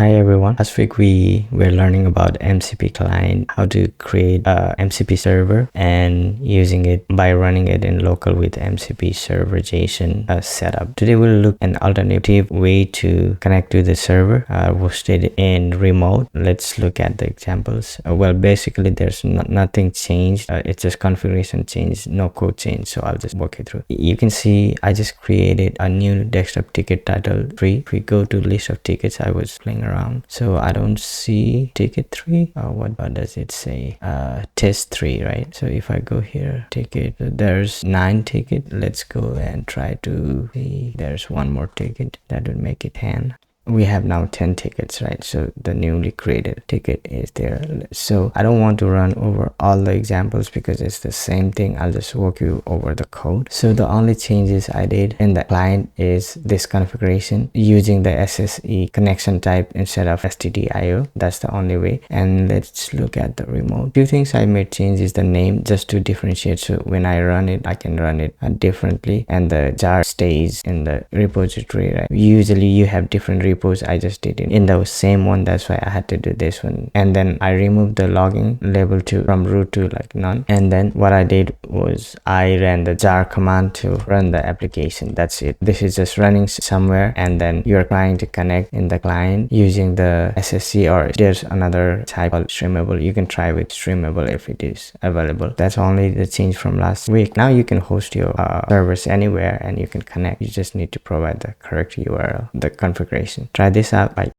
Hi everyone. Last week we were learning about MCP client, how to create a MCP server and using it by running it in local with MCP server JSON setup. Today we'll look an alternative way to connect to the server hosted in remote. Let's look at the examples. Well, basically there's nothing changed. It's just configuration change, no code change. So I'll just walk you through. You can see I just created a new desktop ticket titled 3. If we go to list of tickets, I was playing around, so I don't see ticket 3. What does it say? Test 3, right? So if I go here, ticket, there's 9 ticket. Let's go and try to see. There's one more ticket that would make it 10. We have now 10 tickets, right? So the newly created ticket is there. So I don't want to run over all the examples because it's the same thing. I'll just walk you over the code. So the only changes I did in the client is this configuration using the SSE connection type instead of stdio. That's the only way. And let's look at the remote. Few things I made change is the name just to differentiate. So when I run it, I can run it differently, and the jar stays in the repository, right? Usually you have different repos. I just did it in the same one. That's why I had to do this one. And then I removed the logging label from root to like none. And then what I did was I ran the jar command to run the application. That's it. This is just running somewhere, and then you're trying to connect in the client using the SSC, or there's another type called streamable. You can try with streamable if it is available. That's only the change from last week. Now you can host your servers anywhere and you can connect. You just need to provide the correct URL, the configuration. Try this out. Bye.